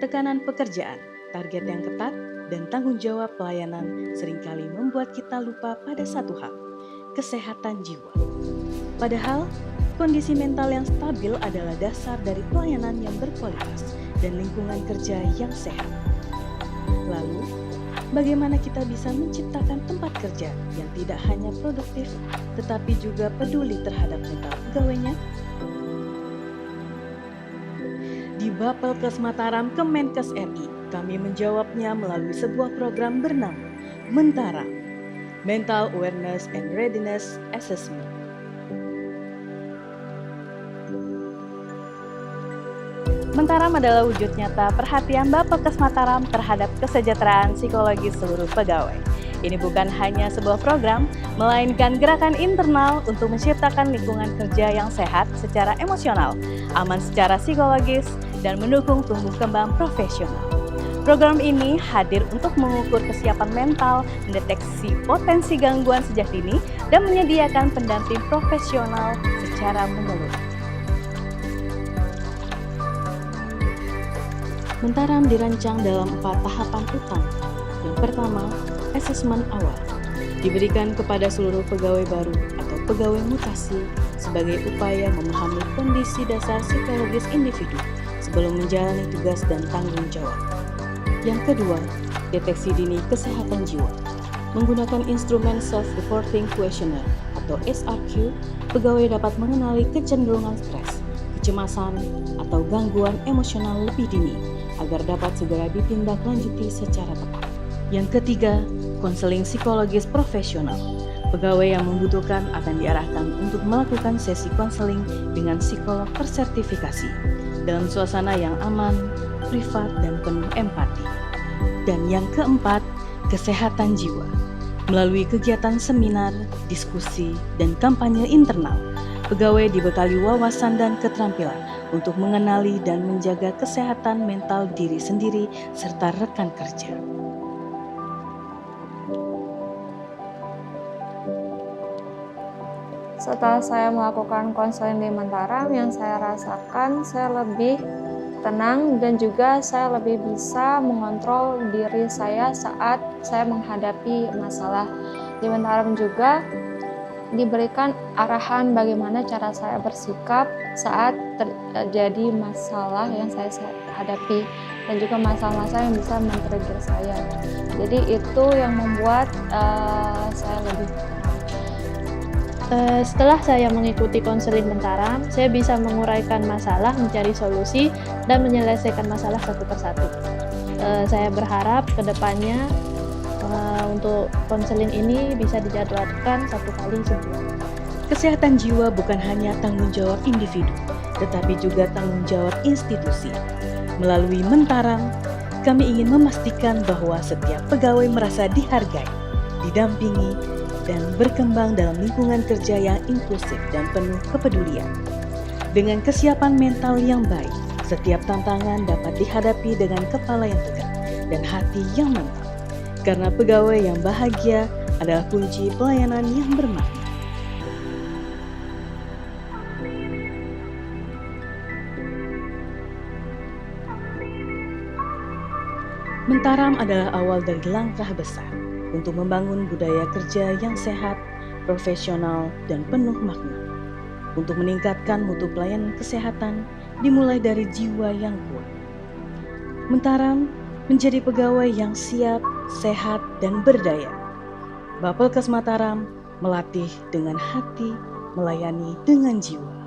Tekanan pekerjaan, target yang ketat, dan tanggung jawab pelayanan seringkali membuat kita lupa pada satu hal, kesehatan jiwa. Padahal, kondisi mental yang stabil adalah dasar dari pelayanan yang berkualitas dan lingkungan kerja yang sehat. Lalu, bagaimana kita bisa menciptakan tempat kerja yang tidak hanya produktif, tetapi juga peduli terhadap mental pegawainya? Di Bapelkes Mataram Kemenkes RI, kami menjawabnya melalui sebuah program bernama Mentara, Mental Awareness and Readiness Assessment. Mentaram adalah wujud nyata perhatian Bapelkes Mataram terhadap kesejahteraan psikologis seluruh pegawai. Ini bukan hanya sebuah program, melainkan gerakan internal untuk menciptakan lingkungan kerja yang sehat secara emosional, aman secara psikologis, dan mendukung tumbuh kembang profesional. Program ini hadir untuk mengukur kesiapan mental, mendeteksi potensi gangguan sejak dini, dan menyediakan pendamping profesional secara menyeluruh. Mentaram dirancang dalam 4 tahapan utama. Yang pertama, asesmen awal. Diberikan kepada seluruh pegawai baru atau pegawai mutasi sebagai upaya memahami kondisi dasar psikologis individu sebelum menjalani tugas dan tanggung jawab. Yang kedua, deteksi dini kesehatan jiwa. Menggunakan instrumen Self-Reporting Questionnaire atau SRQ, pegawai dapat mengenali kecenderungan stres, kecemasan, atau gangguan emosional lebih dini agar dapat segera ditindaklanjuti secara tepat. Yang ketiga, konseling psikologis profesional. Pegawai yang membutuhkan akan diarahkan untuk melakukan sesi konseling dengan psikolog tersertifikasi dalam suasana yang aman, privat, dan penuh empati. Dan yang keempat, kesehatan jiwa. Melalui kegiatan seminar, diskusi, dan kampanye internal, pegawai dibekali wawasan dan keterampilan untuk mengenali dan menjaga kesehatan mental diri sendiri serta rekan kerja. Setelah saya melakukan konseling di Mentaram, yang saya rasakan saya lebih tenang dan juga saya lebih bisa mengontrol diri saya saat saya menghadapi masalah. Di Mentaram juga diberikan arahan bagaimana cara saya bersikap saat terjadi masalah yang saya hadapi dan juga masalah-masalah yang bisa men-trigger saya. Jadi itu yang membuat saya lebih Setelah saya mengikuti konseling Mentaram, saya bisa menguraikan masalah, mencari solusi, dan menyelesaikan masalah satu persatu. Saya berharap ke depannya untuk konseling ini bisa dijadwalkan 1 kali sebulan. Kesehatan jiwa bukan hanya tanggung jawab individu, tetapi juga tanggung jawab institusi. Melalui Mentaram, kami ingin memastikan bahwa setiap pegawai merasa dihargai, didampingi, dan berkembang dalam lingkungan kerja yang inklusif dan penuh kepedulian. Dengan kesiapan mental yang baik, setiap tantangan dapat dihadapi dengan kepala yang tegak dan hati yang mantap. Karena pegawai yang bahagia adalah kunci pelayanan yang bermakna. Mentaram adalah awal dari langkah besar untuk membangun budaya kerja yang sehat, profesional, dan penuh makna. Untuk meningkatkan mutu pelayanan kesehatan dimulai dari jiwa yang kuat. Mentaram menjadi pegawai yang siap, sehat, dan berdaya. Bapelkes Mataram melatih dengan hati, melayani dengan jiwa.